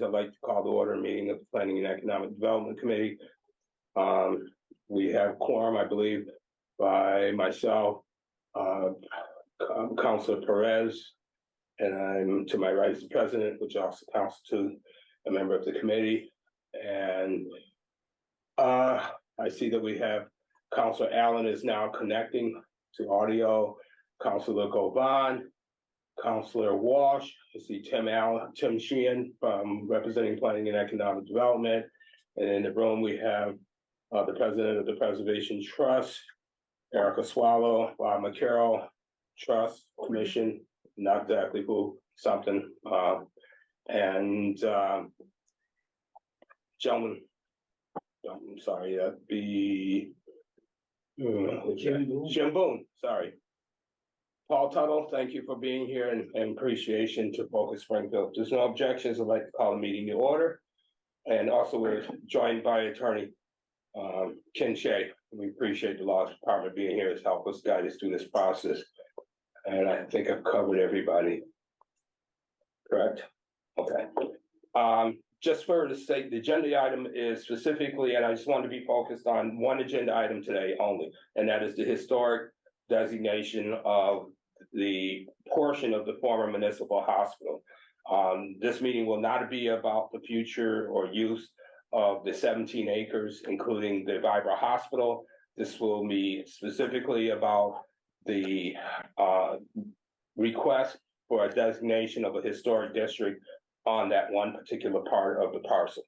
I'd like to call the order meeting of the Planning and Economic Development Committee. We have quorum, I believe, by myself, Councilor Perez, and I'm to my right is the president, which also constitutes a member of the committee. And I see that we have Councilor Allen is now connecting to audio, Councilor Govan, Councilor Walsh. I see Tim Sheehan representing Planning and Economic Development. And in the room, we have the president of the Preservation Trust, Erica Swallow, Bob McCarroll, Trust Commission, not exactly who, something. Gentlemen, I'm sorry, that'd be Jim Boone, sorry. Paul Tuttle, thank you for being here and appreciation to Focus Springfield. If there's no objections, I'd like to call the meeting to order. And also we're joined by attorney Ken Shea. We appreciate the law department being here to help us guide us through this process. And I think I've covered everybody. Correct? Okay. Just for the sake, the agenda item is specifically, and I just want to be focused on one agenda item today only, and that is the historic designation of the portion of the former municipal hospital. This meeting will not be about the future or use of the 17 acres, including the Vibra Hospital. This will be specifically about the request for a designation of a historic district on that one particular part of the parcel.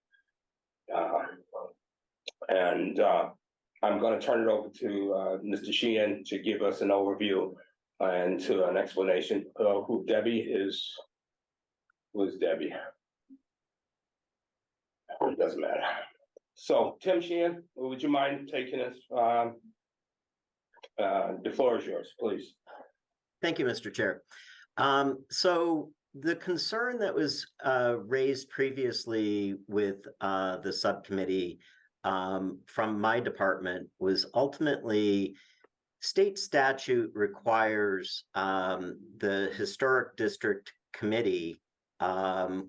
I'm going to turn it over to Mr. Sheehan to give us an overview and to an explanation of who Debbie is. Who is Debbie? It doesn't matter. So, Tim Sheehan, would you mind taking us? The floor is yours, please. Thank you, Mr. Chair. So the concern that was raised previously with the subcommittee from my department was ultimately state statute requires the Historic District Committee,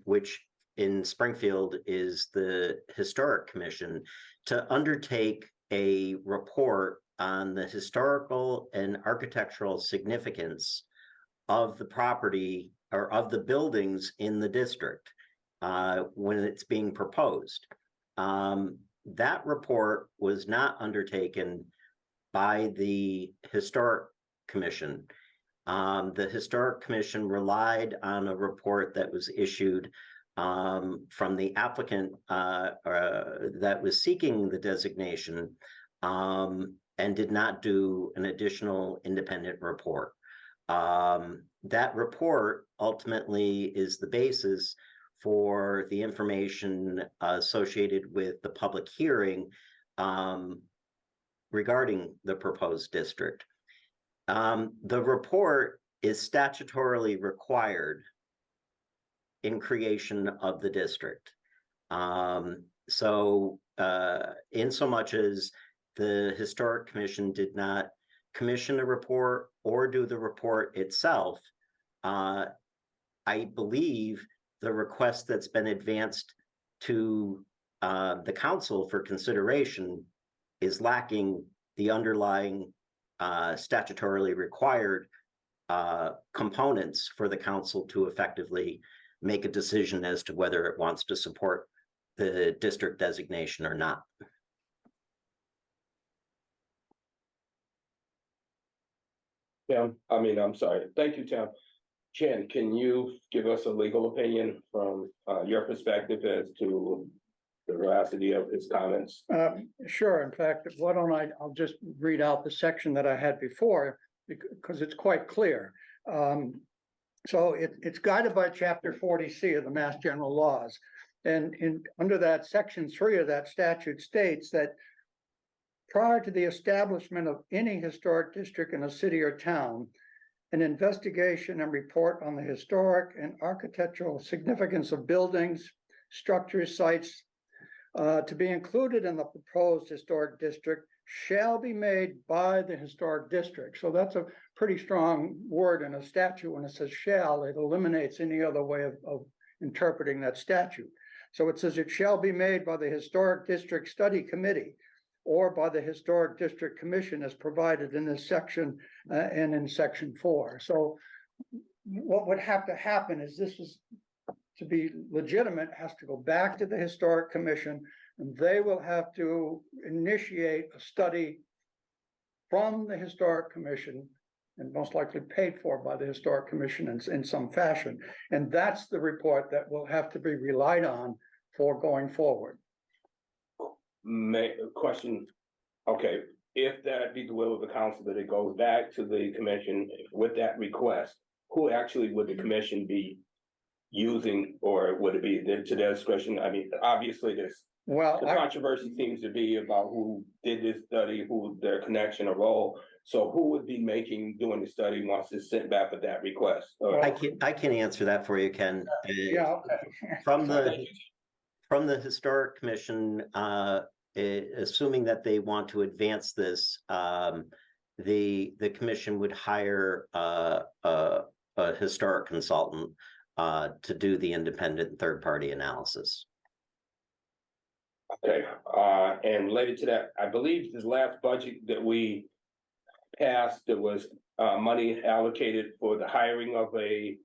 which in Springfield is the Historic Commission, to undertake a report on the historical and architectural significance of the property or of the buildings in the district when it's being proposed. That report was not undertaken by the Historic Commission. The Historic Commission relied on a report that was issued from the applicant that was seeking the designation and did not do an additional independent report. That report ultimately is the basis for the information associated with the public hearing regarding the proposed district. The report is statutorily required in creation of the district. So in so much as the Historic Commission did not commission a report or do the report itself, I believe the request that's been advanced to the council for consideration is lacking the underlying statutorily required components for the council to effectively make a decision as to whether it wants to support the district designation or not. Tim, I'm sorry. Thank you, Tim. Ken, can you give us a legal opinion from your perspective as to the veracity of his comments? Sure. In fact, why don't I'll just read out the section that I had before because it's quite clear. So it's guided by Chapter 40C of the Mass General Laws. And under that, Section 3 of that statute states that prior to the establishment of any historic district in a city or town, an investigation and report on the historic and architectural significance of buildings, structures, sites to be included in the proposed historic district shall be made by the historic district. So that's a pretty strong word in a statute. When it says shall, it eliminates any other way of interpreting that statute. So it says it shall be made by the Historic District Study Committee or by the Historic District Commission as provided in this section and in section 4. So what would have to happen is this is to be legitimate, has to go back to the Historic Commission, and they will have to initiate a study from the Historic Commission and most likely paid for by the Historic Commission in some fashion. And that's the report that will have to be relied on for going forward. Question, okay, if that be the will of the council that it goes back to the commission with that request, who actually would the commission be using, or would it be to their discretion? I mean, obviously there's the controversy seems to be about who did this study, who their connection or role. So who would be doing the study once it's sent back with that request? I can answer that for you, Ken. Yeah, okay. From the Historic Commission, assuming that they want to advance this, the commission would hire a historic consultant to do the independent third-party analysis. Okay, and related to that, I believe this last budget that we passed, there was money allocated for the hiring of a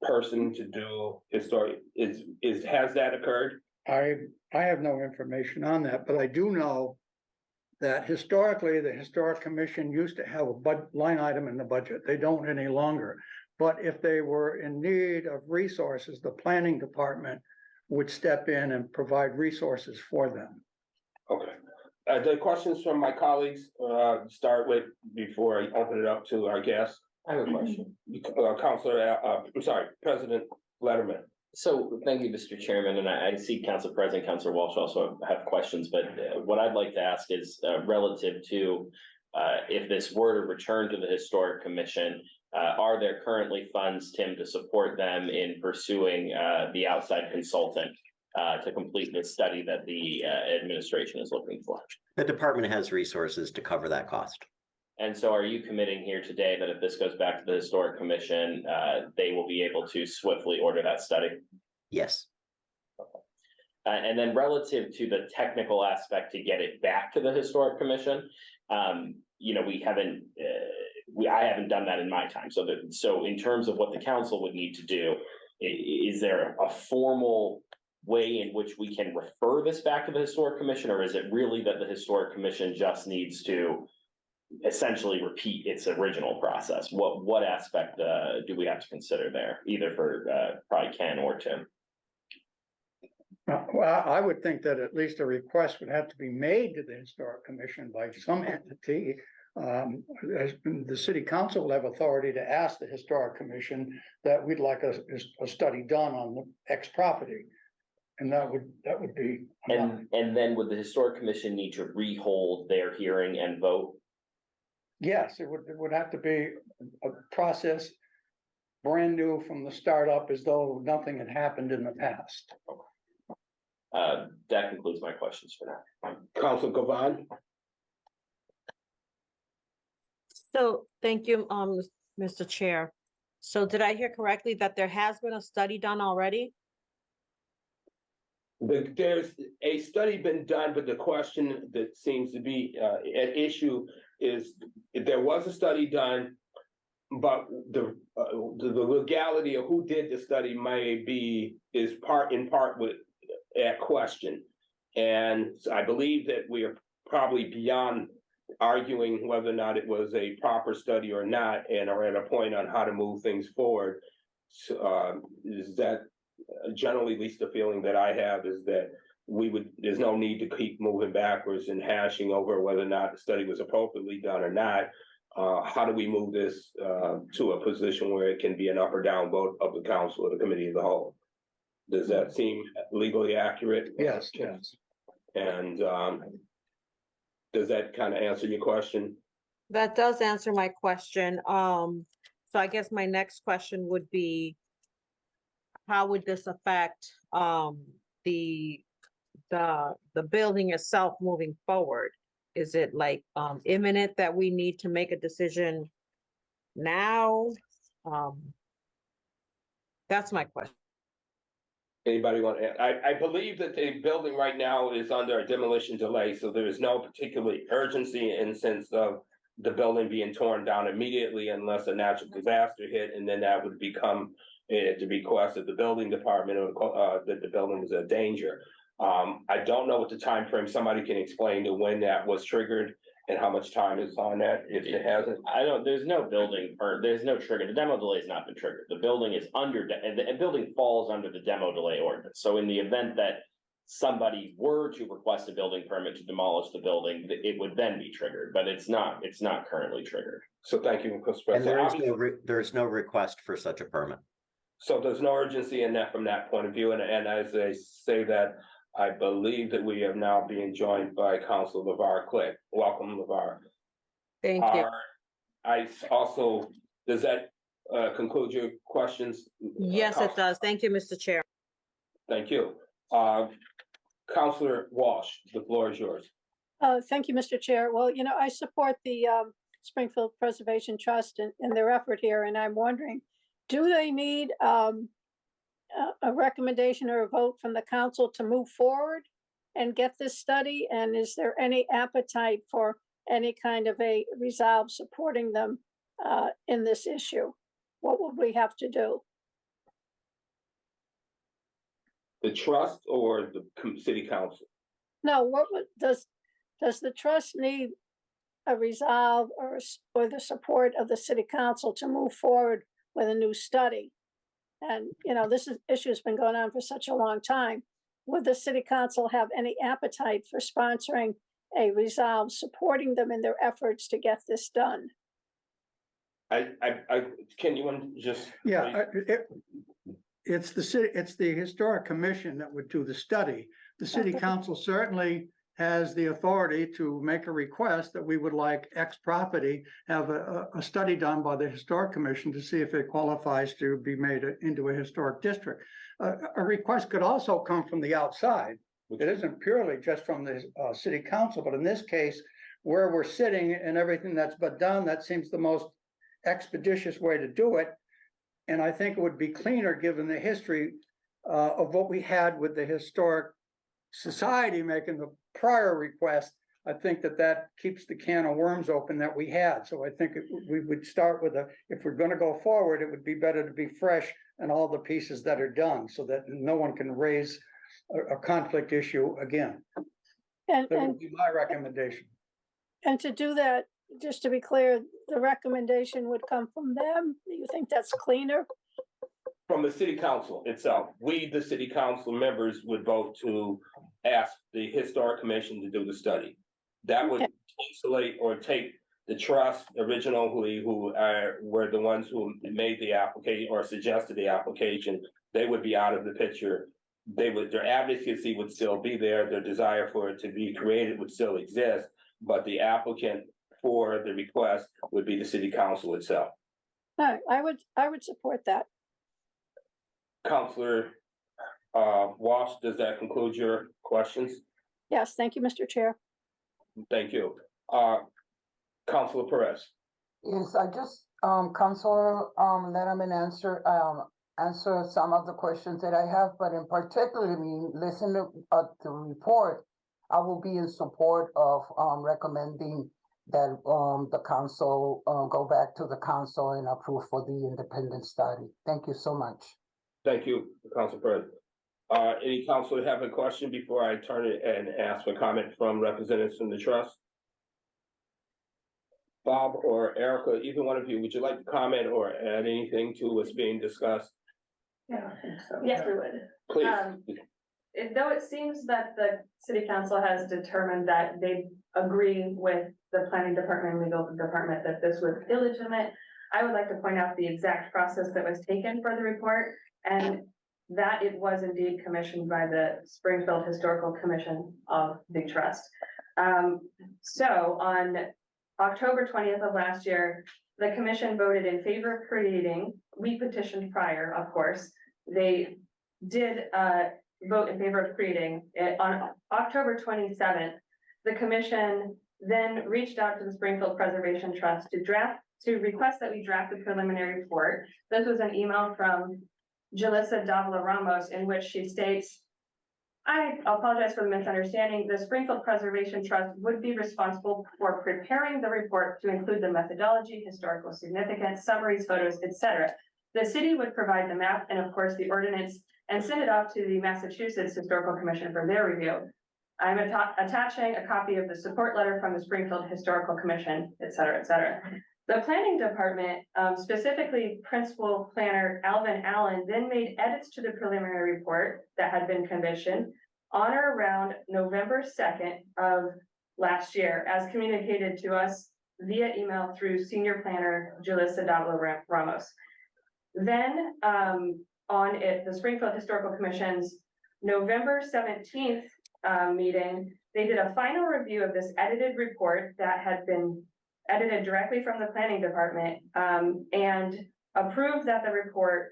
person to do historic. Has that occurred? I have no information on that, but I do know that historically, the Historic Commission used to have a line item in the budget. They don't any longer. But if they were in need of resources, the planning department would step in and provide resources for them. Okay. The questions from my colleagues start with before I open it up to our guests. I have a question. President Letterman. So thank you, Mr. Chairman, and I see Council President, Councilor Walsh also have questions, but what I'd like to ask is relative to if this were to return to the Historic Commission, are there currently funds, Tim, to support them in pursuing the outside consultant to complete this study that the administration is looking for? The department has resources to cover that cost. And so are you committing here today that if this goes back to the Historic Commission, they will be able to swiftly order that study? Yes. And then relative to the technical aspect to get it back to the Historic Commission, you know, I haven't done that in my time. So in terms of what the council would need to do, is there a formal way in which we can refer this back to the Historic Commission, or is it really that the Historic Commission just needs to essentially repeat its original process? What aspect do we have to consider there, either for probably Ken or Tim? Well, I would think that at least a request would have to be made to the Historic Commission by some entity. The city council will have authority to ask the Historic Commission that we'd like a study done on the X property. And that would be. And then would the Historic Commission need to rehold their hearing and vote? Yes, it would have to be a process brand new from the start up, as though nothing had happened in the past. That concludes my questions for now. Council Govan. So thank you, Mr. Chair. So did I hear correctly that there has been a study done already? There's a study been done, but the question that seems to be at issue is if there was a study done, but the legality of who did the study is in part with at question. And I believe that we are probably beyond arguing whether or not it was a proper study or not, and are at a point on how to move things forward. So, is that generally, at least the feeling that I have is that there's no need to keep moving backwards and hashing over whether or not the study was appropriately done or not. How do we move this to a position where it can be an up or down vote of the council or the committee as a whole? Does that seem legally accurate? Yes, yes. And does that kind of answer your question? That does answer my question. So I guess my next question would be, how would this affect the building itself moving forward? Is it like imminent that we need to make a decision now? That's my question. Anybody want to, I believe that the building right now is under a demolition delay, so there is no particular urgency in the sense of the building being torn down immediately unless a natural disaster hit, and then that would become the request of the building department or that the building was a danger. I don't know what the time frame. Somebody can explain to when that was triggered and how much time is on that, if it hasn't. There's no building, or there's no trigger, the demo delay has not been triggered, the building is under, and the building falls under the demo delay ordinance, so in the event that somebody were to request a building permit to demolish the building, it would then be triggered, but it's not currently triggered. So thank you, Mr. And President. there is no request for such a permit. So there's no urgency in that from that point of view, and as I say that, I believe that we are now being joined by Council LeVar Click. Welcome, LeVar. Thank you. I also, does that conclude your questions? Yes, it does. Thank you, Mr. Chair. Thank you. Councilor Walsh, the floor is yours. Thank you, Mr. Chair. Well, you know, I support the Springfield Preservation Trust in their effort here, and I'm wondering, do they need a recommendation or a vote from the council to move forward and get this study? And is there any appetite for any kind of a resolve supporting them in this issue? What would we have to do? The trust or the city council? No, does the trust need a resolve or the support of the city council to move forward with a new study? And, you know, this issue has been going on for such a long time. Would the city council have any appetite for sponsoring a resolve, supporting them in their efforts to get this done? Can you just? Yeah, it's the historic commission that would do the study. The city council certainly has the authority to make a request that we would like X property have a study done by the historic commission to see if it qualifies to be made into a historic district. A request could also come from the outside. It isn't purely just from the city council, but in this case, where we're sitting and everything that's been done, that seems the most expeditious way to do it. And I think it would be cleaner given the history of what we had with the Historic Society making the prior request. I think that keeps the can of worms open that we had. So I think we would start with if we're going to go forward, it would be better to be fresh and all the pieces that are done so that no one can raise a conflict issue again. That would be my recommendation. And to do that, just to be clear, the recommendation would come from them. Do you think that's cleaner? From the city council itself. We, the city council members, would vote to ask the historic commission to do the study. That would insulate or take the trust originally, who were the ones who made the application or suggested the application. They would be out of the picture. Their advocacy would still be there. Their desire for it to be created would still exist, but the applicant for the request would be the city council itself. No, I would support that. Councilor Walsh, does that conclude your questions? Yes, thank you, Mr. Chair. Thank you. Councilor Perez. Yes, I just, Councilor Letterman answer some of the questions that I have, but in particular, listen to the report, I will be in support of recommending that the council go back to the council and approve for the independent study. Thank you so much. Thank you, Councilor Perez. Any councilor have a question before I turn it and ask for comment from representatives from the trust? Bob or Erica, either one of you, would you like to comment or add anything to what's being discussed? Yeah, I think so. Yes, we would. Please. Though it seems that the city council has determined that they agree with the planning department and legal department that this was illegitimate, I would like to point out the exact process that was taken for the report, and that it was indeed commissioned by the Springfield Historical Commission of the Trust. So on October 20th of last year, the commission voted in favor of creating, we petitioned prior, of course, they did vote in favor of creating it. On October 27th, the commission then reached out to the Springfield Preservation Trust to request that we draft a preliminary report. This was an email from Jalissa Davila Ramos, in which she states, I apologize for the misunderstanding. The Springfield Preservation Trust would be responsible for preparing the report to include the methodology, historical significance, summaries, photos, etc. The city would provide the map and of course the ordinance and send it off to the Massachusetts Historical Commission for their review. I'm attaching a copy of the support letter from the Springfield Historical Commission, et cetera, et cetera. The planning department, specifically Principal Planner Alvin Allen, then made edits to the preliminary report that had been commissioned on or around November 2nd of last year, as communicated to us via email through Senior Planner Jalissa Davila Ramos. Then the Springfield Historical Commission's November 17th meeting, they did a final review of this edited report that had been edited directly from the planning department, and approved that the report,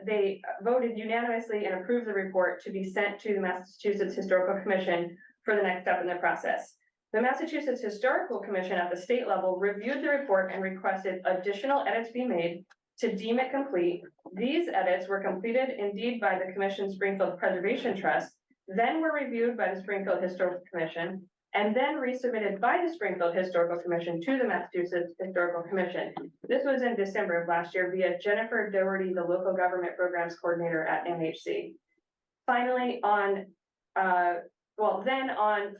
they voted unanimously and approved the report to be sent to the Massachusetts Historical Commission for the next step in the process. The Massachusetts Historical Commission at the state level reviewed the report and requested additional edits be made to deem it complete. These edits were completed indeed by the Commission's Springfield Preservation Trust, then were reviewed by the Springfield Historical Commission, and then resubmitted by the Springfield Historical Commission to the Massachusetts Historical Commission. This was in December of last year via Jennifer Doherty, the local government programs coordinator at MHC. Finally, on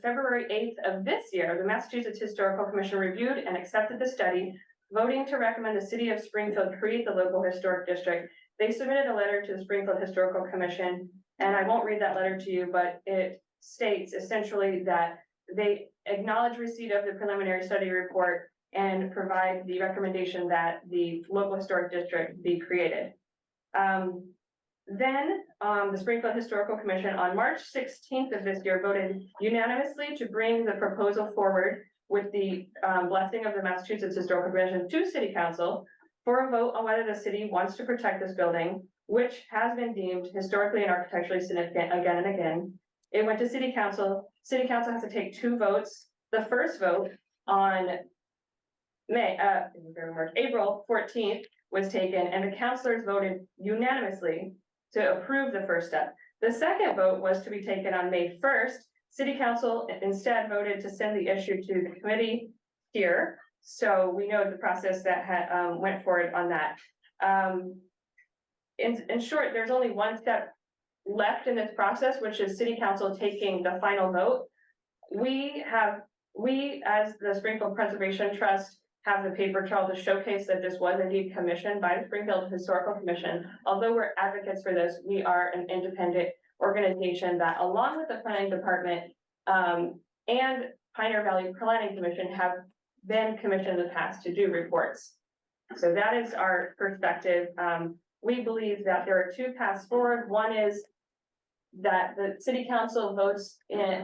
February 8th of this year, the Massachusetts Historical Commission reviewed and accepted the study, voting to recommend the city of Springfield create the local historic district. They submitted a letter to the Springfield Historical Commission, and I won't read that letter to you, but it states essentially that they acknowledge receipt of the preliminary study report and provide the recommendation that the local historic district be created. Then the Springfield Historical Commission on March 16th of this year voted unanimously to bring the proposal forward with the blessing of the Massachusetts Historical Commission to City Council for a vote on whether the city wants to protect this building, which has been deemed historically and architecturally significant again and again. It went to City Council. City Council has to take 2 votes. The first vote on April 14th was taken, and the councilors voted unanimously to approve the first step. The second vote was to be taken on May 1st. City Council instead voted to send the issue to the committee here. So we know the process that had went forward on that. In short, there's only one step left in this process, which is City Council taking the final vote. We as the Springfield Preservation Trust have the paper trail to showcase that this was indeed commissioned by the Springfield Historical Commission. Although we're advocates for this, we are an independent organization that, along with the planning department and Pioneer Valley Planning Commission, have been commissioned in the past to do reports. So that is our perspective. We believe that there are 2 paths forward. One is that the City Council votes in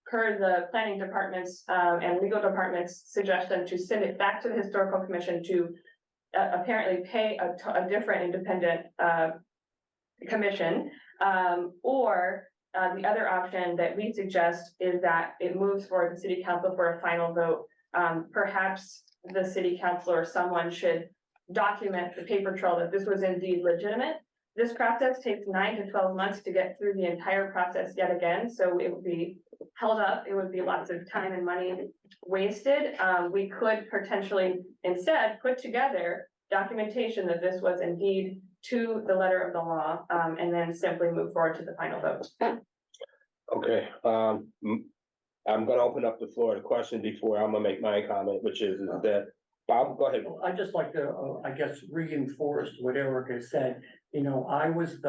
per the planning department's and legal department's suggestion to send it back to the Historical Commission to apparently pay a different independent commission, or the other option that we suggest is that it moves forward to City Council for a final vote. Perhaps the City Council or someone should document the paper trail that this was indeed legitimate. This process takes 9 to 12 months to get through the entire process yet again, so it would be held up. It would be lots of time and money wasted. We could potentially instead put together documentation that this was indeed to the letter of the law, and then simply move forward to the final vote. Okay, I'm gonna open up the floor to question before I'm gonna make my comment, which is that, Bob, go ahead. I'd just like to, I guess, reinforce what Eric has said. You know, I was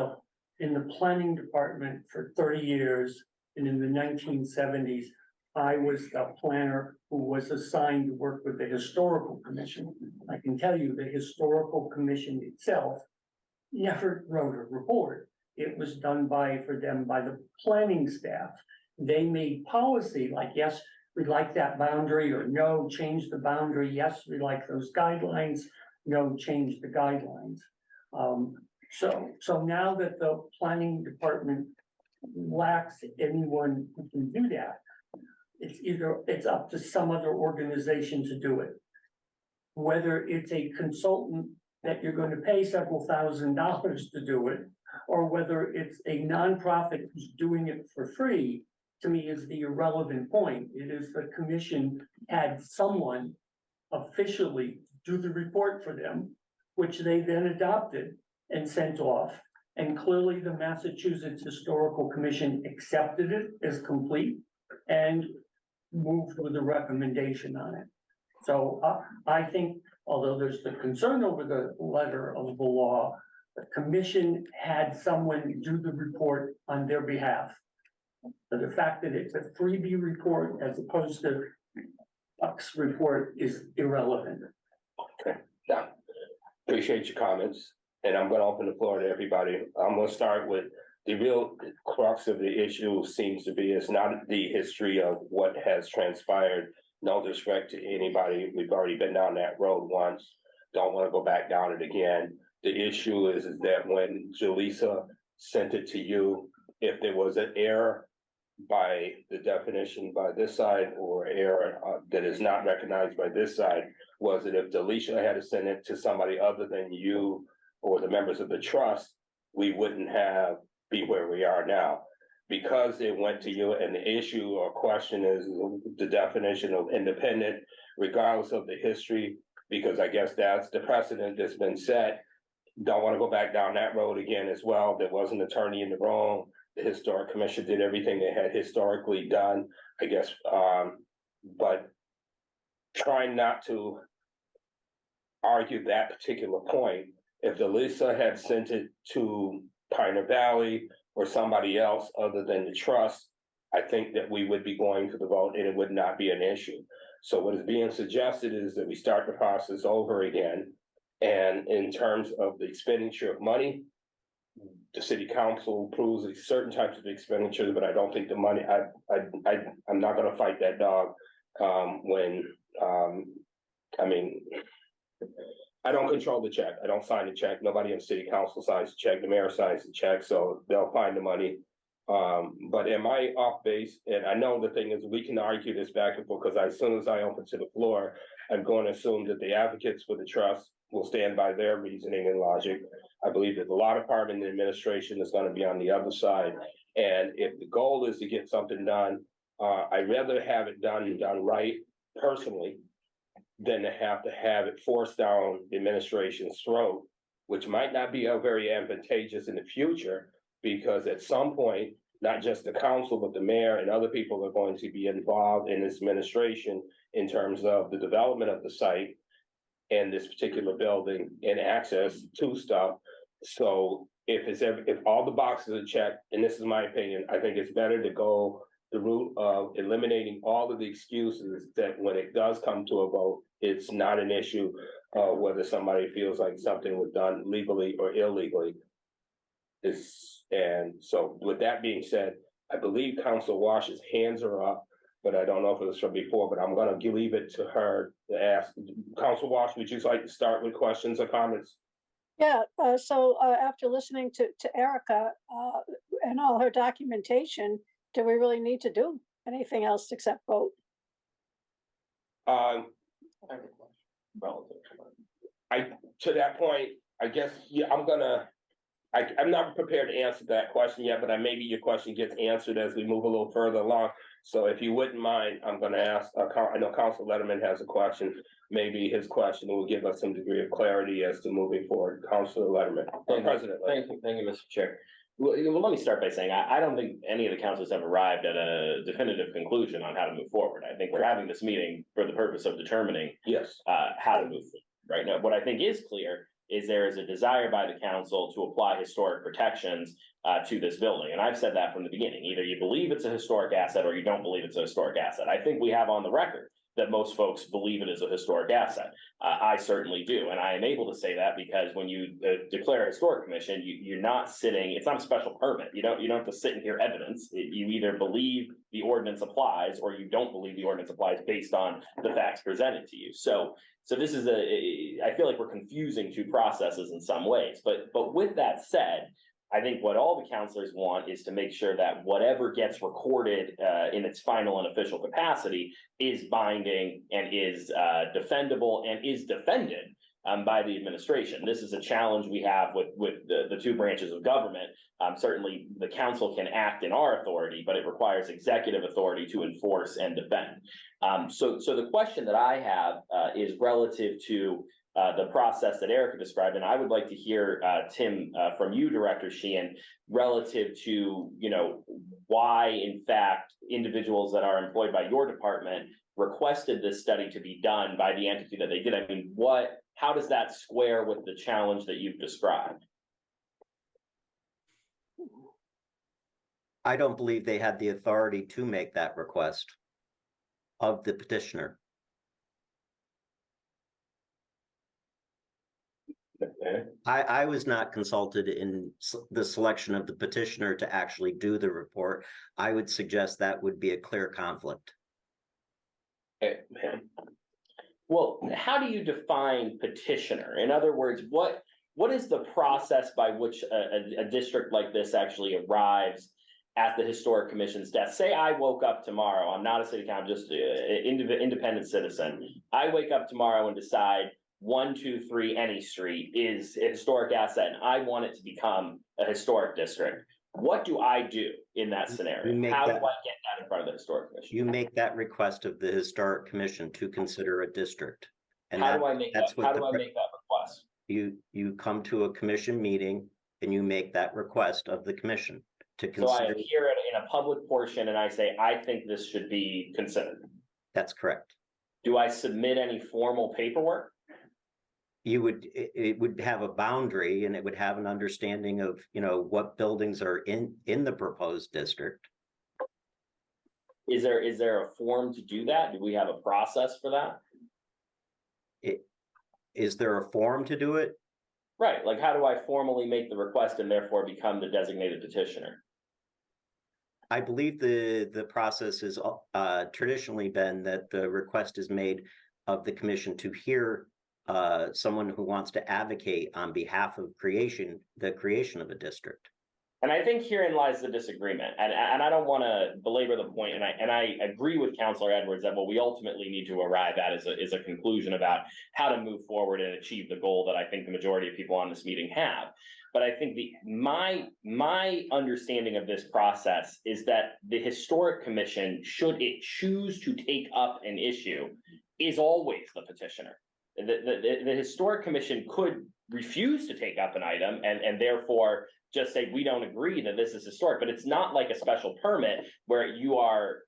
in the planning department for 30 years, and in the 1970s, I was the planner who was assigned to work with the Historical Commission. I can tell you the Historical Commission itself never wrote a report. It was done for them by the planning staff. They made policy like, yes, we like that boundary, or no, change the boundary. Yes, we like those guidelines. No, change the guidelines. So now that the planning department lacks anyone who can do that, it's up to some other organization to do it. Whether it's a consultant that you're going to pay several $1,000s to do it, or whether it's a nonprofit who's doing it for free, to me is the irrelevant point. It is the commission had someone officially do the report for them, which they then adopted and sent off. And clearly the Massachusetts Historical Commission accepted it as complete and moved with a recommendation on it. So I think, although there's the concern over the letter of the law, the commission had someone do the report on their behalf. So the fact that it's a freebie report as opposed to Buck's report is irrelevant. Okay, yeah, appreciate your comments, and I'm gonna open the floor to everybody. I'm gonna start with the real crux of the issue seems to be, it's not the history of what has transpired. No disrespect to anybody, we've already been down that road once, don't wanna go back down it again. The issue is that when Jaleesa sent it to you, if there was an error by the definition by this side or error that is not recognized by this side, was it if Delisha had to send it to somebody other than you or the members of the trust, we wouldn't have be where we are now. Because it went to you, and the issue or question is the definition of independent, regardless of the history, because I guess that's the precedent that's been set. Don't want to go back down that road again as well. There was an attorney in the wrong. The Historic Commission did everything they had historically done, I guess, but trying not to argue that particular point. If Delisa had sent it to Pioneer Valley or somebody else other than the trust, I think that we would be going to the vote and it would not be an issue. So what is being suggested is that we start the process over again. And in terms of the expenditure of money, the city council approves certain types of expenditures, but I don't think the money, I'm not gonna fight that dog. I mean, I don't control the check. I don't sign the check. Nobody in the city council signs the check. The mayor signs the check, so they'll find the money. But am I off base? And I know the thing is, we can argue this back and forth, because as soon as I open to the floor, I'm going to assume that the advocates for the trust will stand by their reasoning and logic. I believe that the law department and administration is going to be on the other side. And if the goal is to get something done, I'd rather have it done right personally than to have it forced down the administration's throat, which might not be very advantageous in the future, because at some point, not just the council, but the mayor and other people are going to be involved in this administration in terms of the development of the site and this particular building and access to stuff. So if all the boxes are checked, and this is my opinion, I think it's better to go the route of eliminating all of the excuses that when it does come to a vote, it's not an issue whether somebody feels like something was done legally or illegally. And so with that being said, I believe Council Wash's hands are up, but I don't know if it was from before, but I'm gonna leave it to her to ask. Council Wash, would you like to start with questions or comments? Yeah, so after listening to Erica and all her documentation, do we really need to do anything else except vote? To that point, I guess, yeah, I'm not prepared to answer that question yet, but maybe your question gets answered as we move a little further along. So if you wouldn't mind, I'm gonna ask, I know Council Letterman has a question. Maybe his question will give us some degree of clarity as to moving forward. Councilor Letterman, President Letterman. Thank you, Mr. Chair. Well, let me start by saying, I don't think any of the councils have arrived at a definitive conclusion on how to move forward. I think we're having this meeting for the purpose of determining Yes. how to move forward. Right now, what I think is clear is there is a desire by the council to apply historic protections to this building. And I've said that from the beginning. Either you believe it's a historic asset or you don't believe it's a historic asset. I think we have on the record that most folks believe it is a historic asset. I certainly do. And I am able to say that because when you declare a historic commission, you're not sitting, it's not a special permit. You don't have to sit and hear evidence. You either believe the ordinance applies or you don't believe the ordinance applies based on the facts presented to you. So this is I feel like we're confusing two processes in some ways, but with that said, I think what all the counselors want is to make sure that whatever gets recorded in its final and official capacity is binding and is defendable and is defended by the administration. This is a challenge we have with the two branches of government. Certainly, the council can act in our authority, but it requires executive authority to enforce and defend. So the question that I have is relative to the process that Erica described, and I would like to hear, Tim, from you, Director Sheehan, relative to, why, in fact, individuals that are employed by your department requested this study to be done by the entity that they did. I mean, how does that square with the challenge that you've described? I don't believe they had the authority to make that request of the petitioner. I was not consulted in the selection of the petitioner to actually do the report. I would suggest that would be a clear conflict. Well, how do you define petitioner? In other words, what is the process by which a district like this actually arrives at the Historic Commission's desk? Say I woke up tomorrow, I'm not a city council, just an independent citizen. I wake up tomorrow and decide 123 any street is a historic asset and I want it to become a historic district. What do I do in that scenario? How do I get that in front of the Historic Commission? You make that request of the Historic Commission to consider a district. And how do I make that request? You come to a commission meeting and you make that request of the commission to consider. So I appear in a public portion and I say, I think this should be considered. That's correct. Do I submit any formal paperwork? It would have a boundary and it would have an understanding of, what buildings are in the proposed district. Is there a form to do that? Do we have a process for that? Is there a form to do it? Right, like how do I formally make the request and therefore become the designated petitioner? I believe the process has traditionally been that the request is made of the commission to hear someone who wants to advocate on behalf of the creation of a district. And I think herein lies the disagreement. And I don't want to belabor the point. And I agree with Councilor Edwards that what we ultimately need to arrive at is a conclusion about how to move forward and achieve the goal that I think the majority of people on this meeting have. But I think my understanding of this process is that the Historic Commission, should it choose to take up an issue, is always the petitioner. The Historic Commission could refuse to take up an item and therefore just say, we don't agree that this is historic, but it's not like a special permit where you are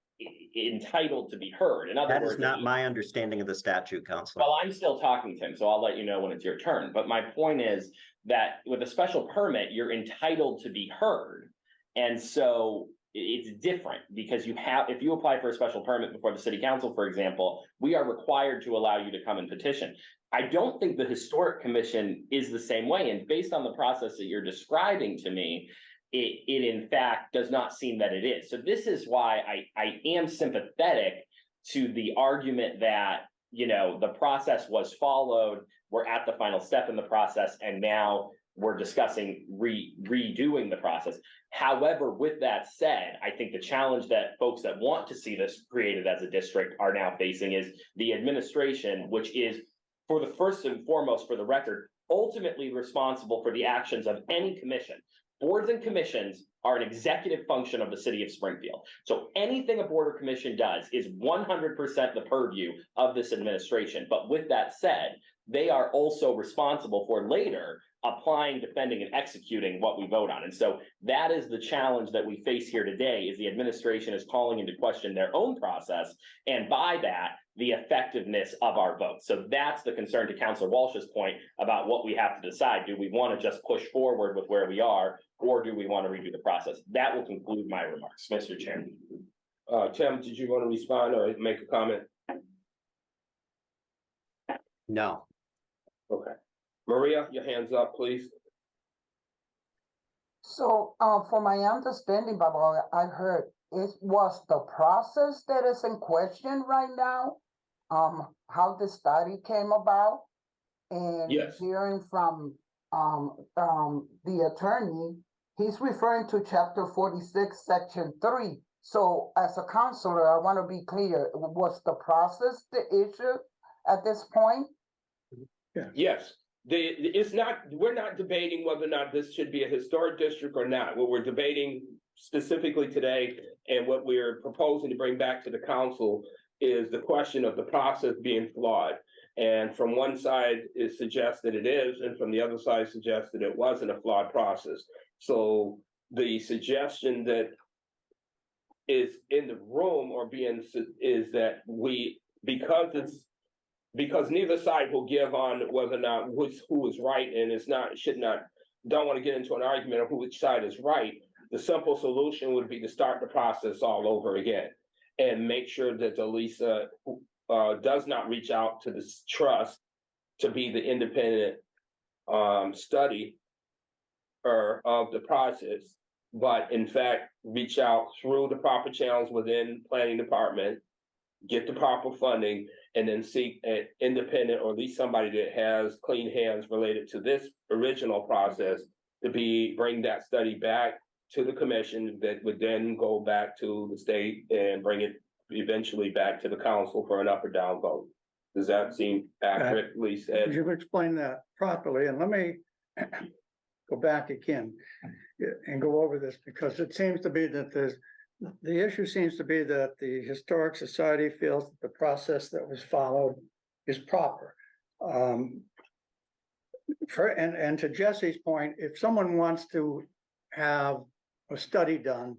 entitled to be heard. In other words, that is not my understanding of the statute, Councilor. Well, I'm still talking, Tim, so I'll let you know when it's your turn. But my point is that with a special permit, you're entitled to be heard. And so it's different because if you apply for a special permit before the city council, for example, we are required to allow you to come and petition. I don't think the Historic Commission is the same way. And based on the process that you're describing to me, it in fact does not seem that it is. So this is why I am sympathetic to the argument that, the process was followed, we're at the final step in the process, and now we're discussing redoing the process. However, with that said, I think the challenge that folks that want to see this created as a district are now facing is the administration, which is, for the first and foremost, for the record, ultimately responsible for the actions of any commission. Boards and commissions are an executive function of the city of Springfield. So anything a board or commission does is 100% the purview of this administration. But with that said, they are also responsible for later applying, defending, and executing what we vote on. And so that is the challenge that we face here today, is the administration is calling into question their own process, and by that, the effectiveness of our vote. So that's the concern, to Councilor Walsh's point about what we have to decide. Do we want to just push forward with where we are, or do we want to redo the process? That will conclude my remarks, Mr. Chairman. Tim, did you want to respond or make a comment? No. Okay. Maria, your hands up, please. So, for my understanding, by what I heard, it was the process that is in question right now, how the study came about, and Yes. hearing from the attorney, he's referring to chapter 46, section 3. So, as a counselor, I want to be clear: was the process the issue at this point? Yes, it's not, we're not debating whether or not this should be a historic district or not. What we're debating specifically today and what we're proposing to bring back to the council is the question of the process being flawed. And from one side, it suggests that it is, and from the other side suggests that it wasn't a flawed process. So the suggestion that is in the room or is that because neither side will give on whether or not who is right, and don't want to get into an argument of which side is right. The simple solution would be to start the process all over again and make sure that Elisa does not reach out to this trust to be the independent study of the process, but in fact, reach out through the proper channels within planning department, get the proper funding, and then seek an independent, or at least somebody that has clean hands related to this original process to bring that study back to the commission that would then go back to the state and bring it eventually back to the council for an up or down vote. Does that seem accurately said? You've explained that properly, and let me go back again and go over this, because it seems to be that the issue seems to be that the Historic Society feels that the process that was followed is proper. And to Jesse's point, if someone wants to have a study done,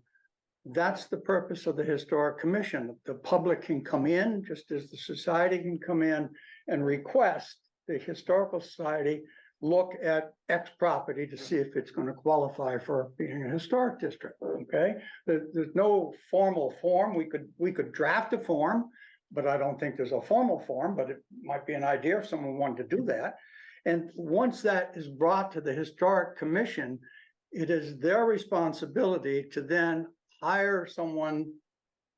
that's the purpose of the Historic Commission. The public can come in, just as the society can come in and request the Historical Society look at X property to see if it's going to qualify for being a historic district, okay? There's no formal form. We could draft a form, but I don't think there's a formal form, but it might be an idea if someone wanted to do that. And once that is brought to the Historic Commission, it is their responsibility to then hire someone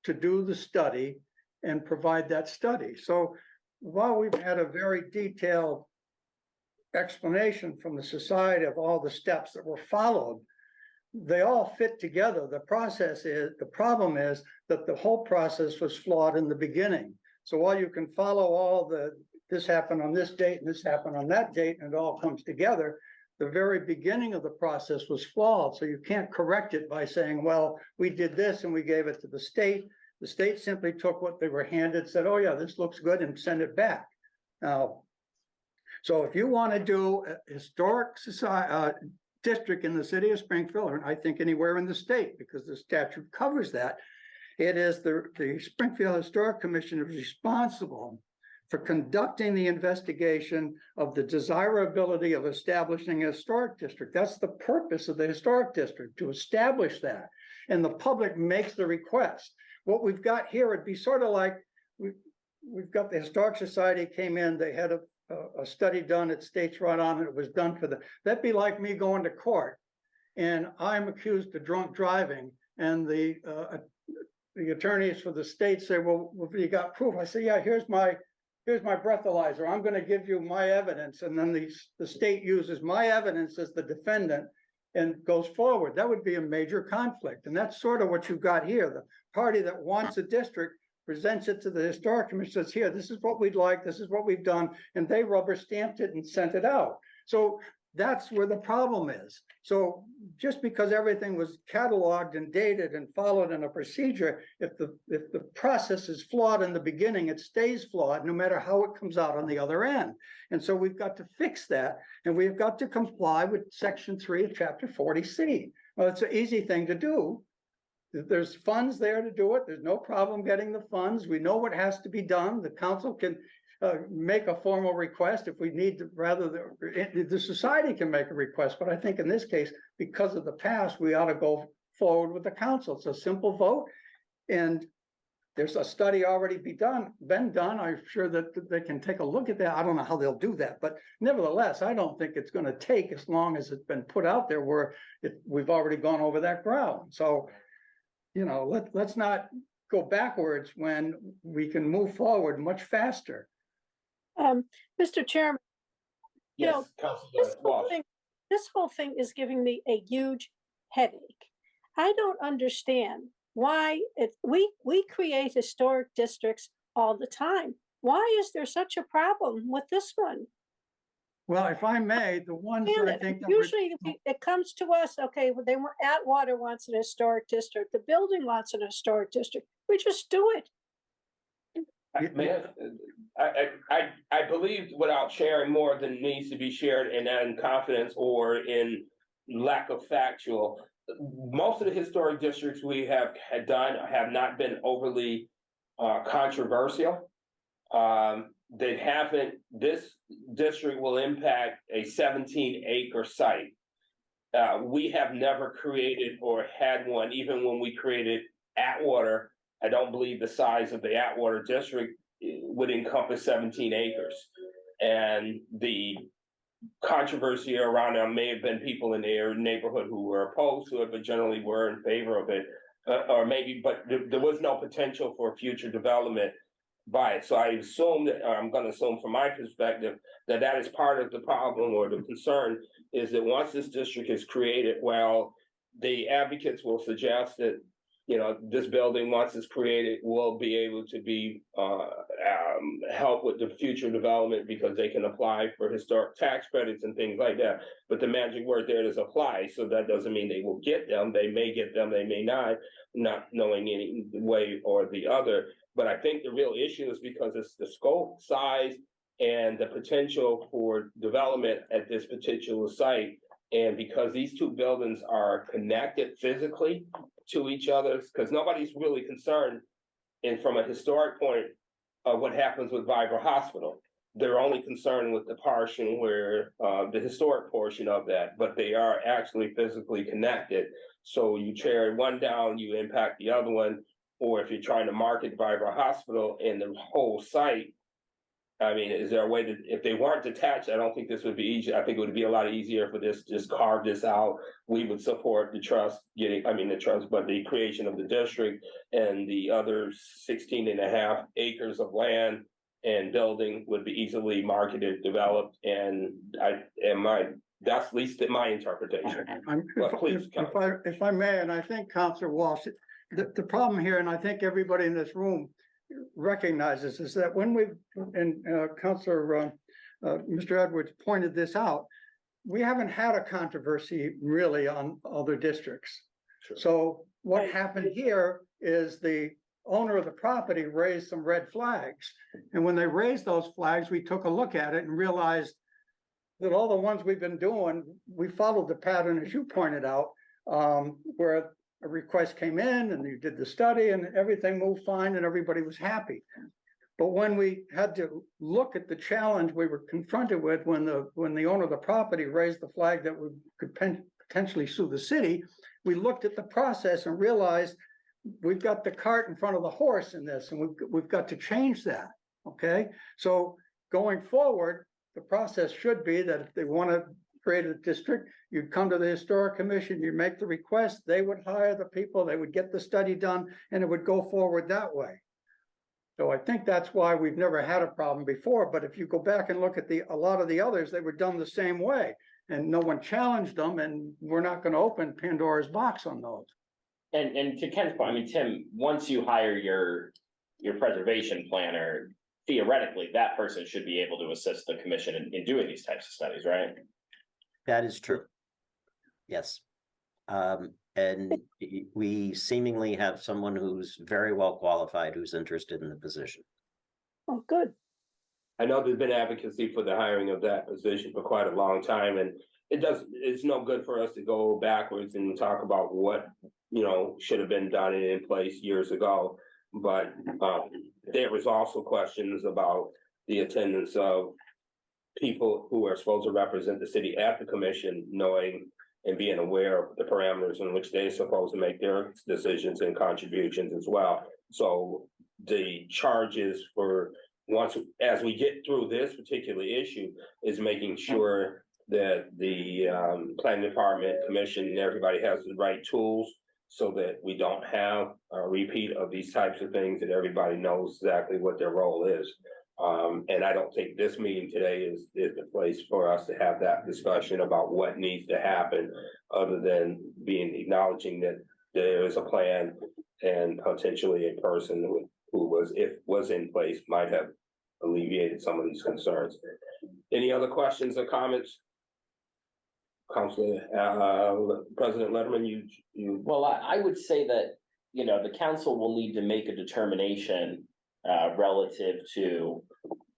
to do the study and provide that study. So while we've had a very detailed explanation from the society of all the steps that were followed, they all fit together. The problem is that the whole process was flawed in the beginning. So while you can follow all this happened on this date and this happened on that date, and it all comes together, the very beginning of the process was flawed. So you can't correct it by saying, well, we did this and we gave it to the state. The state simply took what they were handed, said, oh yeah, this looks good, and send it back. Now, so if you want to do a historic society district in the city of Springfield, or I think anywhere in the state, because the statute covers that, it is the Springfield Historic Commission is responsible for conducting the investigation of the desirability of establishing a historic district. That's the purpose of the historic district, to establish that. And the public makes the request. What we've got here would be sort of like, we've got the Historic Society came in, they had a study done, it states right on it, it was done for that'd be like me going to court and I'm accused of drunk driving, and the attorneys for the state say, well, have you got proof? I say, yeah, here's my breathalyzer. I'm going to give you my evidence. And then the state uses my evidence as the defendant and goes forward. That would be a major conflict. And that's sort of what you've got here. The party that wants a district presents it to the Historic Commission, says, here, this is what we'd like, this is what we've done, and they rubber stamped it and sent it out. So that's where the problem is. So just because everything was cataloged and dated and followed in a procedure, if the process is flawed in the beginning, it stays flawed no matter how it comes out on the other end. And so we've got to fix that, and we've got to comply with Section 3 of Chapter 40C. Well, it's an easy thing to do. There's funds there to do it. There's no problem getting the funds. We know what has to be done. The council can make a formal request if we need to, the society can make a request. But I think in this case, because of the past, we ought to go forward with the council. It's a simple vote. And there's a study already been done. I'm sure that they can take a look at that. I don't know how they'll do that. But nevertheless, I don't think it's going to take as long as it's been put out there where we've already gone over that ground. So, let's not go backwards when we can move forward much faster. Mr. Chairman, Yes, this whole thing is giving me a huge headache. I don't understand why we create historic districts all the time. Why is there such a problem with this one? Well, if I may, the ones that I think. that were- Usually it comes to us, okay, well, they want, Atwater wants an historic district, the building wants an historic district, we just do it. I believe without sharing more than needs to be shared in confidence or in lack of factual, most of the historic districts we have had done have not been overly controversial. They haven't, this district will impact a 17-acre site. We have never created or had one, even when we created Atwater. I don't believe the size of the Atwater district would encompass 17 acres. And the controversy around it may have been people in their neighborhood who were opposed to it, but generally were in favor of it. But there was no potential for future development by it. So I assume that, I'm going to assume from my perspective, that that is part of the problem or the concern, is that once this district is created, well, the advocates will suggest that, you know, this building, once it's created, will be able to be help with the future development because they can apply for historic tax credits and things like that. But the magic word there is apply. So that doesn't mean they will get them. They may get them, they may not knowing any way or the other. But I think the real issue is because it's the scope, size, and the potential for development at this particular site. And because these two buildings are connected physically to each other, because nobody's really concerned, and from a historic point, of what happens with Viber Hospital. They're only concerned with the portion where the historic portion of that, but they are actually physically connected. So you tear one down, you impact the other one, or if you're trying to market Viber Hospital and the whole site, I mean, is there a way that if they weren't detached, I don't think this would be easy. I think it would be a lot easier for this, just carve this out. We would support the trust but the creation of the district and the other 16.5 acres of land and building would be easily marketed, developed, and that's at least my interpretation. If I may, and I think Councilor Walsh, the problem here, and I think everybody in this room recognizes, is that when Councilor Mr. Edwards pointed this out, we haven't had a controversy really on other districts. Sure. So what happened here is the owner of the property raised some red flags. And when they raised those flags, we took a look at it and realized that all the ones we've been doing, we followed the pattern, as you pointed out, where a request came in and you did the study and everything moved fine and everybody was happy. But when we had to look at the challenge we were confronted with when the owner of the property raised the flag that we could potentially sue the city, we looked at the process and realized we've got the cart in front of the horse in this, and we've got to change that. Okay, so going forward, the process should be that if they want to create a district, you'd come to the Historic Commission, you make the request, they would hire the people, they would get the study done, and it would go forward that way. So I think that's why we've never had a problem before. But if you go back and look at a lot of the others, they were done the same way, and no one challenged them, and we're not going to open Pandora's box on those. And to Ken's point, I mean, Tim, once you hire your preservation planner, theoretically, that person should be able to assist the commission in doing these types of studies, right? That is true. Yes. And we seemingly have someone who's very well qualified, who's interested in the position. Oh, good. I know there's been advocacy for the hiring of that position for quite a long time, and it's no good for us to go backwards and talk about what, should have been done and in place years ago. But there was also questions about the attendance of people who are supposed to represent the city at the commission, knowing and being aware of the parameters in which they're supposed to make their decisions and contributions as well. So the charges for as we get through this particular issue is making sure that the planning department, commission, and everybody has the right tools so that we don't have a repeat of these types of things, that everybody knows exactly what their role is. And I don't think this meeting today is the place for us to have that discussion about what needs to happen, other than acknowledging that there is a plan and potentially a person who was in place might have alleviated some of these concerns. Any other questions or comments? Councilor, President Letterman, you. Well, I would say that, you know, the council will need to make a determination relative to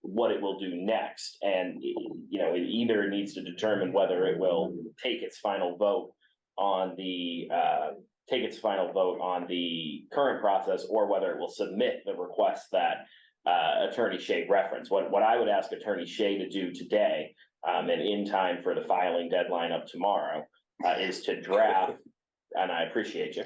what it will do next. And, you know, it either needs to determine whether it will take its final vote on the current process, or whether it will submit the request that Attorney Shea referenced. What I would ask Attorney Shea to do today, and in time for the filing deadline of tomorrow, is to draft, and I appreciate you,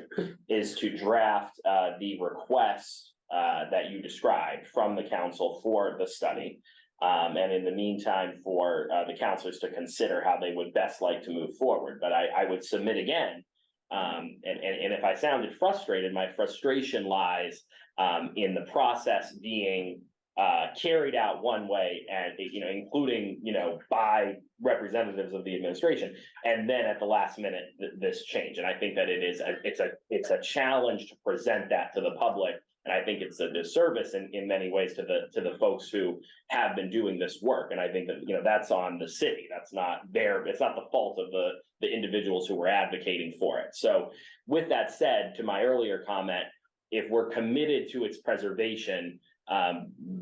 is to draft the request that you described from the council for the study. And in the meantime, for the councilors to consider how they would best like to move forward. But I would submit again, and if I sounded frustrated, my frustration lies in the process being carried out one way, and, you know, including, you know, by representatives of the administration, and then at the last minute, this change. And I think that it's a challenge to present that to the public. And I think it's a disservice in many ways to the folks who have been doing this work. And I think that, you know, that's on the city. That's not it's not the fault of the individuals who were advocating for it. So with that said, to my earlier comment, if we're committed to its preservation,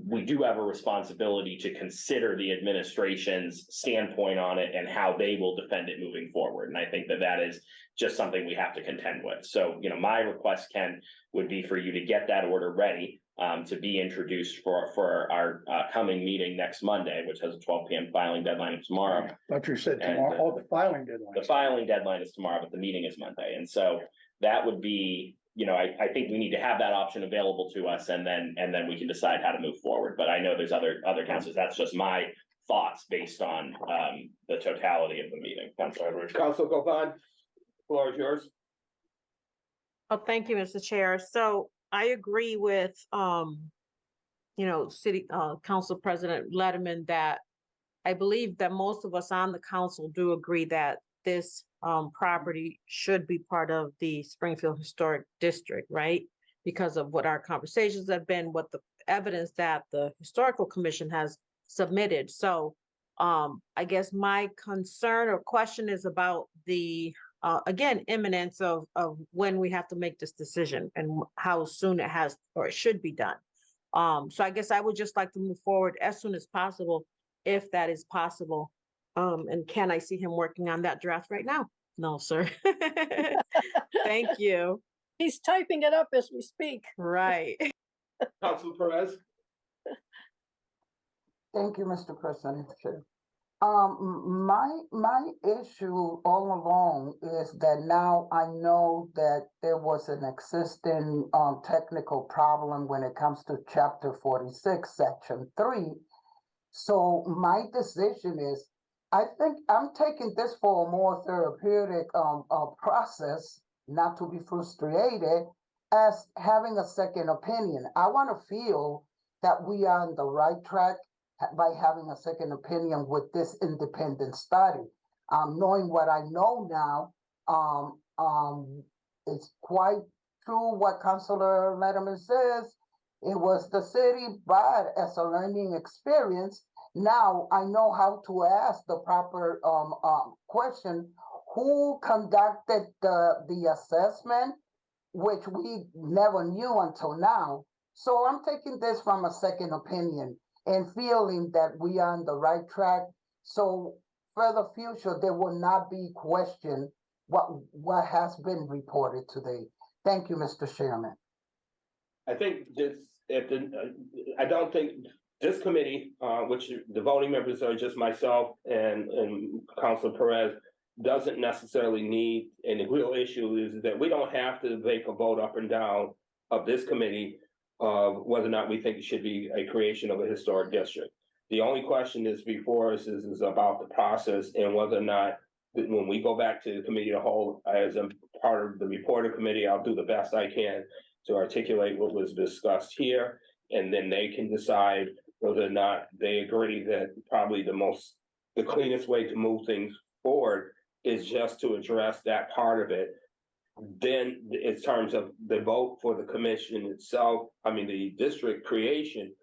we do have a responsibility to consider the administration's standpoint on it and how they will defend it moving forward. And I think that is just something we have to contend with. So, you know, my request, Ken, would be for you to get that order ready to be introduced for our coming meeting next Monday, which has a 12 p.m. filing deadline of tomorrow. But you said tomorrow, the filing deadline. The filing deadline is tomorrow, but the meeting is Monday. And so that would be, you know, I think we need to have that option available to us, and then we can decide how to move forward. But I know there's other councils. That's just my thoughts based on the totality of the meeting. Councilor Edwards. Councilor Govan, floor is yours. Oh, thank you, Mr. Chair. So I agree with, you know, City Council President Letterman, that I believe that most of us on the council do agree that this property should be part of the Springfield Historic District, right? Because of what our conversations have been, what the evidence that the Historical Commission has submitted. So I guess my concern or question is about the, again, imminence of when we have to make this decision and how soon it has or it should be done. So I guess I would just like to move forward as soon as possible, if that is possible. And can I see him working on that draft right now? No, sir. Thank you. He's typing it up as we speak. Right. Councilor Perez. Thank you, Mr. President. My issue all along is that now I know that there was an existing technical problem when it comes to Chapter 46, Section 3. So my decision is, I think I'm taking this for a more therapeutic process, not to be frustrated, as having a second opinion. I want to feel that we are on the right track by having a second opinion with this independent study. Knowing what I know now, it's quite true what Councilor Letterman says. It was the city, but as a learning experience, now I know how to ask the proper question: who conducted the assessment, which we never knew until now. So I'm taking this from a second opinion and feeling that we are on the right track. So for the future, there will not be question what has been reported today. Thank you, Mr. Chairman. I think I don't think this committee, which the voting members are just myself and Councilor Perez, doesn't necessarily need, and the real issue is that we don't have to make a vote up and down of this committee of whether or not we think it should be a creation of a historic district. The only question is before us is about the process and whether or not, when we go back to the committee of the whole, as a part of the reporter committee, I'll do the best I can to articulate what was discussed here, and then they can decide whether or not they agree that probably the cleanest way to move things forward is just to address that part of it. Then in terms of the vote for the commission itself, I mean, the district creation,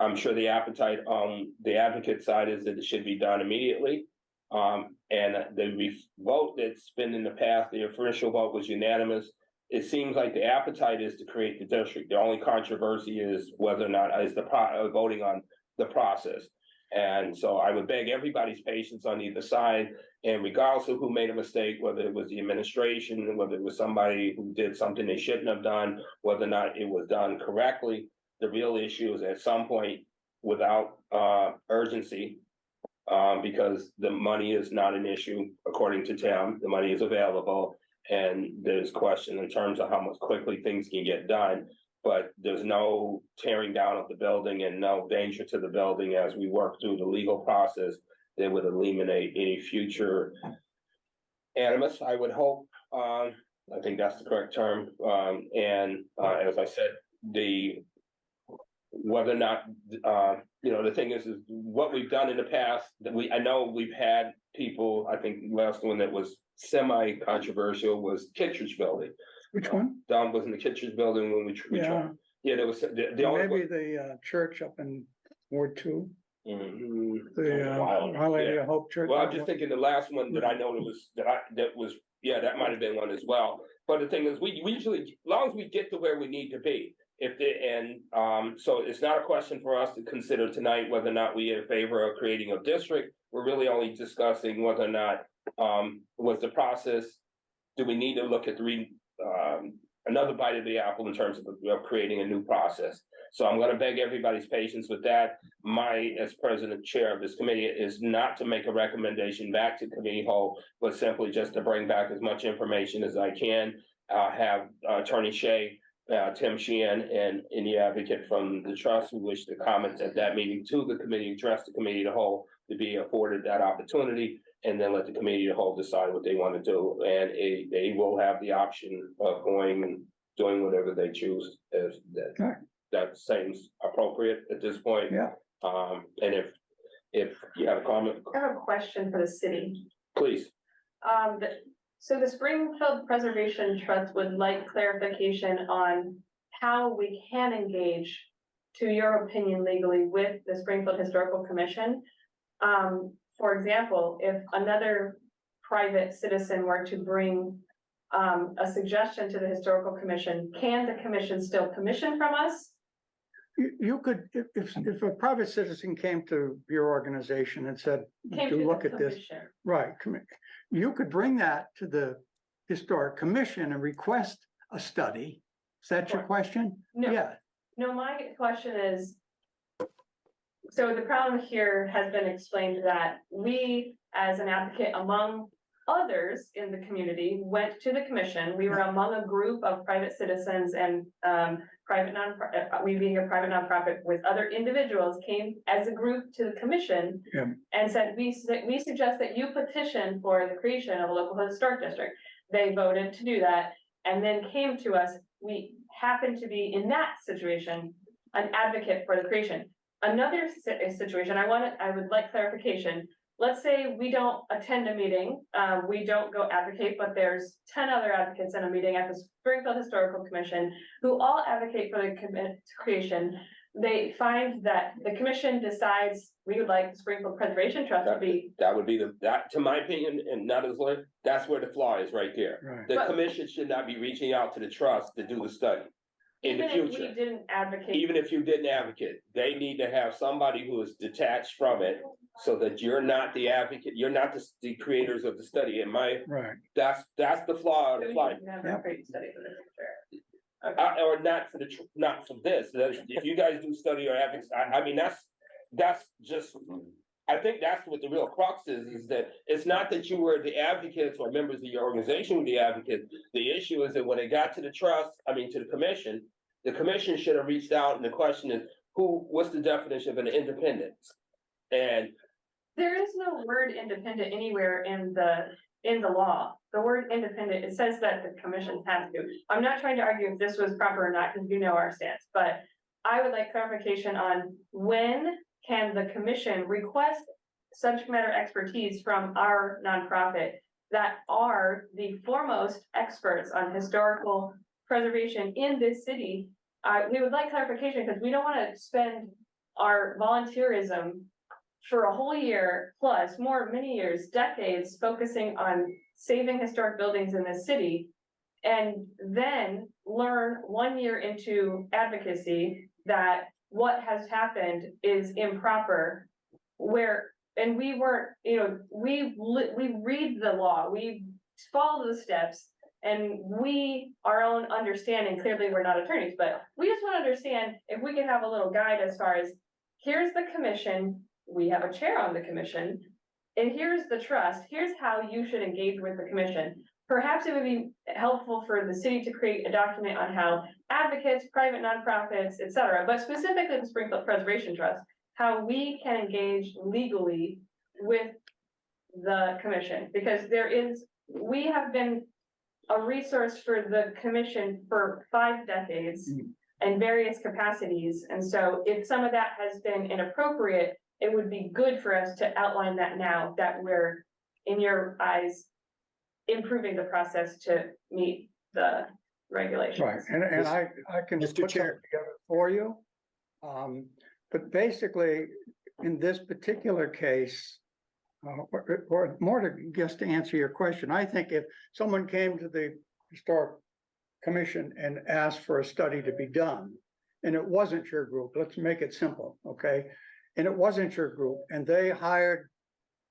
I'm sure the appetite on the advocate side is that it should be done immediately. And the vote that's been in the past, the official vote was unanimous. It seems like the appetite is to create the district. The only controversy is whether or not is voting on the process. And so I would beg everybody's patience on either side, and regardless of who made a mistake, whether it was the administration, whether it was somebody who did something they shouldn't have done, whether or not it was done correctly, the real issue is at some point, without urgency, because the money is not an issue, according to Tim, the money is available. And there's question in terms of how much quickly things can get done, but there's no tearing down of the building and no danger to the building as we work through the legal process that would eliminate any future animus, I would hope. I think that's the correct term. As I said, whether or not, the thing is what we've done in the past, that I know we've had people, I think last one that was semi-controversial was Kittredge Building. Which one? Don was in the Kittredge Building when we Yeah. Yeah, there was the only. Maybe the church up in Ward 2, Mhm. the Wild. Our Lady Yeah. of Hope Church. Well, I'm just thinking the last one that I know that was, yeah, that might have been one as well. But the thing is, we usually, as long as we get to where we need to be, so it's not a question for us to consider tonight whether or not we are in favor of creating a district. We're really only discussing whether or not was the process. Do we need to look at another bite of the apple in terms of creating a new process? So I'm going to beg everybody's patience with that. As president chair of this committee is not to make a recommendation back to committee whole, but simply just to bring back as much information as I can. Have Attorney Shea, Tim Sheehan, and any advocate from the trust who wish to comment at that meeting to the committee, address the committee to whole, to be afforded that opportunity, and then let the committee to whole decide what they want to do. And they will have the option of doing whatever they choose, if that seems appropriate at this point. Yeah. And if you have a comment, I have a question for the city. please. So the Springfield Preservation Trust would like clarification on how we can engage, to your opinion legally, with the Springfield Historical Commission. For example, if another private citizen were to bring a suggestion to the Historical Commission, can the commission still commission from us? You could, if a private citizen came to your organization and said, Came to to look the at this, commission. right, you could bring that to the Historic Commission and request a study. Is that your question? No. Yeah, No, my question is, so the problem here has been explained that we, as an advocate among others in the community, went to the commission. We were among a group of private citizens and we being a private nonprofit with other individuals, came as a group to the commission and said, we suggest that you petition for the creation of a local historic district. They voted to do that and then came to us. We happened to be in that situation, an advocate for the creation. Another situation, I would like clarification. Let's say we don't attend a meeting, we don't go advocate, but there's 10 other advocates in a meeting at the Springfield Historical Commission who all advocate for the creation. They find that the commission decides we would like the Springfield Preservation Trust to be. That would be to my opinion, and not as lawyer, that's where the flaw is right there. right. The commission should not be reaching out to the trust to do the study in the Even if future. we didn't advocate. Even if you didn't advocate, they need to have somebody who is detached from it so that you're not the advocate, you're not the creators of the study. Right. That's the flaw of the fly. Never create a study for the future. Or not for this. If you guys do study or advocacy, I mean, that's just, I think that's what the real crux is that it's not that you were the advocates or members of your organization were the advocates. The issue is that when it got to the to the commission should have reached out, and the question is, what's the definition of an independent? And there is no word independent anywhere in the law. The word independent, it says that the commission has to. I'm not trying to argue if this was proper or not, because you know our stance, but I would like clarification on when can the commission request subject matter expertise from our nonprofit that are the foremost experts on historical preservation in this city. We would like clarification because we don't want to spend our volunteerism for a whole year plus, many years, decades, focusing on saving historic buildings in this city. And then learn 1 year into advocacy that what has happened is improper. And we weren't, we read the law, we follow the steps, and our own understanding, clearly we're not attorneys, but we just want to understand if we could have a little guide as far as, here's the commission, we have a chair on the commission, and here's the trust, here's how you should engage with the commission. Perhaps it would be helpful for the city to create a document on how advocates, private nonprofits, et cetera, but specifically the Springfield Preservation Trust, how we can engage legally with the commission, because we have been a resource for the commission for 5 decades in various capacities. And so if some of that has been inappropriate, it would be good for us to outline that now that we're, in your eyes, improving the process to meet the regulations. Right, and I can Mr. put Chair. that together for you. But basically, in this particular case, or more to answer your question, I think if someone came to the Historic Commission and asked for a study to be done, and it wasn't your group, let's make it simple, okay? And it wasn't your group, and they hired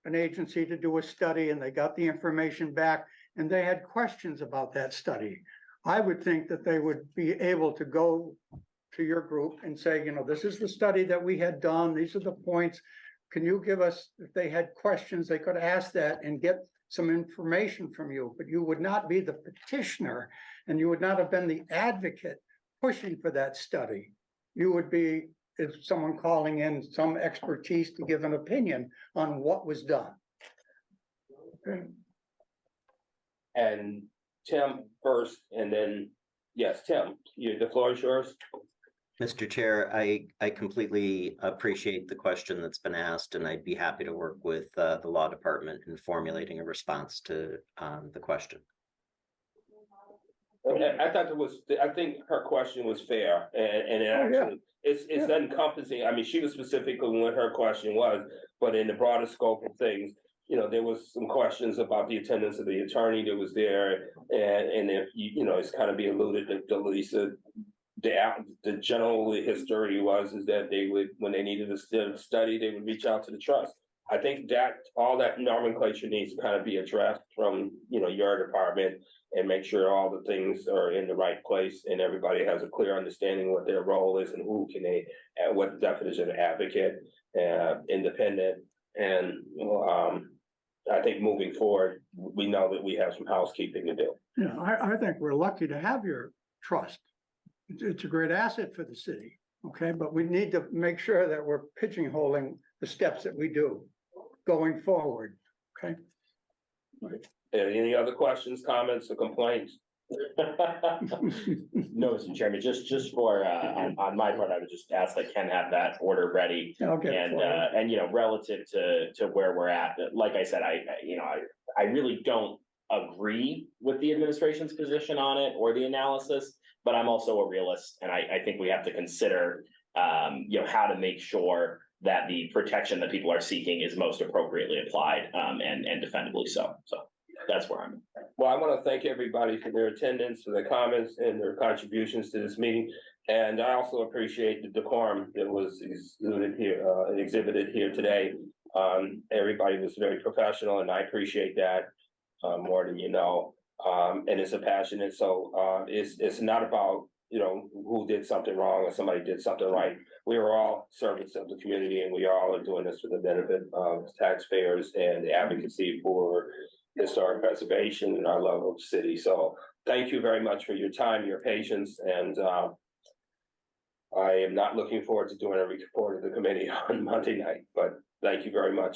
an agency to do a study, and they got the information back, and they had questions about that study. I would think that they would be able to go to your group and say, this is the study that we had done, these are the points. Can you give us, if they had questions, they could ask that and get some information from you, but you would not be the petitioner, and you would not have been the advocate pushing for that study. You would be, if someone calling in some expertise to give an opinion on what was done. Okay. And Tim first, and then, yes, Tim, the floor is yours. Mr. Chair, I completely appreciate the question that's been asked, and I'd be happy to work with the law department in formulating a response to the question. I thought I think her question was fair, and it actually, it's encompassing. I mean, she was specifically what her question was, but in the broader scope of things, there was some questions about the attendance of the attorney that was there, and if it's kind of be alluded to Lisa. The general history is that they would, when they needed a study, they would reach out to the trust. I think that all that nomenclature needs to kind of be addressed from, your department, and make sure all the things are in the right place and everybody has a clear understanding what their role is and what the definition of advocate, independent. And, I think moving forward, we know that we have some housekeeping to do. Yeah, I think we're lucky to have your trust. It's a great asset for the city, okay? But we need to make sure that we're pigeonholing the steps that we do going forward, okay? Any other questions, comments, or complaints? No, Mr. Chairman, just for, on my part, I would just ask that Ken have that order ready. I'll get it for you. And relative to where we're at, like I said, I really don't agree with the administration's position on it or the analysis, but I'm also a realist, and I think we have to consider, how to make sure that the protection that people are seeking is most appropriately applied, and defendably so. So that's where I'm at. Well, I want to thank everybody for their attendance, for their comments, and their contributions to this meeting. And I also appreciate the decorum that was exhibited here today. Everybody was very professional, and I appreciate that more than you know. And it's a passionate, so it's not about who did something wrong or somebody did something right. We are all servants of the community, and we all are doing this for the benefit of taxpayers and the advocacy for historic preservation and our love of the city. So thank you very much for your time, your patience, and I am not looking forward to doing a report of the committee on Monday night, but thank you very much.